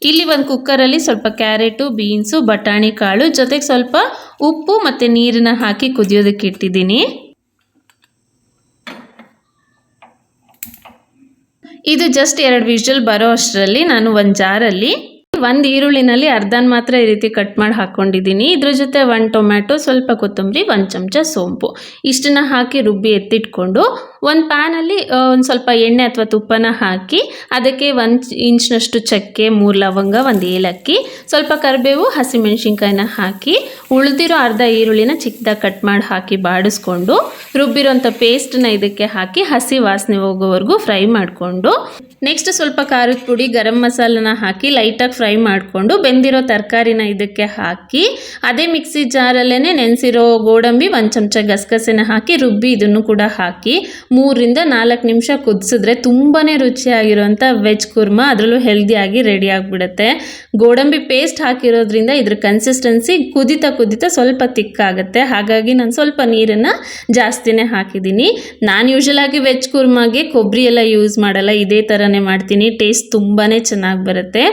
ಇಲ್ಲಿ ಒಂದು ಕುಕ್ಕರಲ್ಲಿ ಸ್ವಲ್ಪ ಕ್ಯಾರೆಟು, ಬೀನ್ಸು, ಬಟಾಣಿ ಕಾಳು ಜೊತೆಗೆ ಸ್ವಲ್ಪ ಉಪ್ಪು ಮತ್ತು ನೀರನ್ನ ಹಾಕಿ ಕುದಿಯೋದಕ್ಕೆ ಇಟ್ಟಿದ್ದೀನಿ. ಇದು ಜಸ್ಟ್ 2 ವಿಷಲ್ ಬರೋ ಅಷ್ಟರಲ್ಲಿ ನಾನು ಒಂದು ಜಾರಲ್ಲಿ ಒಂದು ಈರುಳ್ಳಿನಲ್ಲಿ ಅರ್ಧನ ಮಾತ್ರ ಈ ರೀತಿ ಕಟ್ ಮಾಡಿ ಹಾಕ್ಕೊಂಡಿದ್ದೀನಿ. ಇದ್ರ ಜೊತೆ 1 ಟೊಮ್ಯಾಟೊ, ಸ್ವಲ್ಪ ಕೊತ್ತಂಬರಿ, 1 ಚಮಚ ಸೋಂಪು ಇಷ್ಟನ್ನ ಹಾಕಿ ರುಬ್ಬಿ ಎತ್ತಿಟ್ಕೊಂಡು ಒಂದು ಪ್ಯಾನಲ್ಲಿ ಒಂದು ಸ್ವಲ್ಪ ಎಣ್ಣೆ ಅಥವಾ ತುಪ್ಪನ ಹಾಕಿ ಅದಕ್ಕೆ 1 ಇಂಚ್ನಷ್ಟು ಚಕ್ಕೆ, 3 ಲವಂಗ, 1 ಏಲಕ್ಕಿ, ಸ್ವಲ್ಪ ಕರಿಬೇವು, ಹಸಿಮೆಣಸಿನ್ಕಾಯಿನ ಹಾಕಿ ಉಳಿದಿರೋ ಅರ್ಧ ಈರುಳ್ಳಿನ ಚಿಕ್ಕದಾಗಿ ಕಟ್ ಮಾಡಿ ಹಾಕಿ ಬಾಡಿಸ್ಕೊಂಡು ರುಬ್ಬಿರೋಂಥ ಪೇಸ್ಟನ್ನ ಇದಕ್ಕೆ ಹಾಕಿ ಹಸಿ ವಾಸನೆ ಹೋಗೋವರೆಗೂ ಫ್ರೈ ಮಾಡಿಕೊಂಡು ನೆಕ್ಸ್ಟ್ ಸ್ವಲ್ಪ ಖಾರದ ಪುಡಿ, ಗರಂ ಮಸಾಲನ ಹಾಕಿ ಲೈಟಾಗಿ ಫ್ರೈ ಮಾಡಿಕೊಂಡು ಬೆಂದಿರೋ ತರಕಾರಿನ ಇದಕ್ಕೆ ಹಾಕಿ ಅದೇ ಮಿಕ್ಸಿ ಜಾರಲ್ಲೇ ನೆನೆಸಿರೋ ಗೋಡಂಬಿ, 1 ಚಮಚ ಗಸಗಸೆನ ಹಾಕಿ ರುಬ್ಬಿ ಇದನ್ನು ಕೂಡ ಹಾಕಿ 3 ರಿಂದ 4 ನಿಮಿಷ ಕುದಿಸಿದ್ರೆ ತುಂಬಾ ರುಚಿಯಾಗಿರೋಂಥ ವೆಜ್ ಕುರ್ಮಾ, ಅದರಲ್ಲೂ ಹೆಲ್ದಿಯಾಗಿ ರೆಡಿ ಆಗಿಬಿಡುತ್ತೆ. ಗೋಡಂಬಿ ಪೇಸ್ಟ್ ಹಾಕಿರೋದ್ರಿಂದ ಇದ್ರ ಕನ್ಸಿಸ್ಟೆನ್ಸಿ ಕುದಿತಾ ಸ್ವಲ್ಪ ತಿಕ್ಕಾಗುತ್ತೆ. ಹಾಗಾಗಿ ನಾನು ಸ್ವಲ್ಪ ನೀರನ್ನು ಜಾಸ್ತಿನೇ ಹಾಕಿದ್ದೀನಿ. ನಾನು ಯೂಶಲಾಗಿ ವೆಜ್ ಕುರ್ಮಾಗೆ ಕೊಬ್ಬರಿ ಎಲ್ಲ ಯೂಸ್ ಮಾಡಲ್ಲ, ಇದೇ ಥರನೇ ಮಾಡ್ತೀನಿ. ಟೇಸ್ಟ್ ತುಂಬಾ ಚೆನ್ನಾಗಿ ಬರುತ್ತೆ.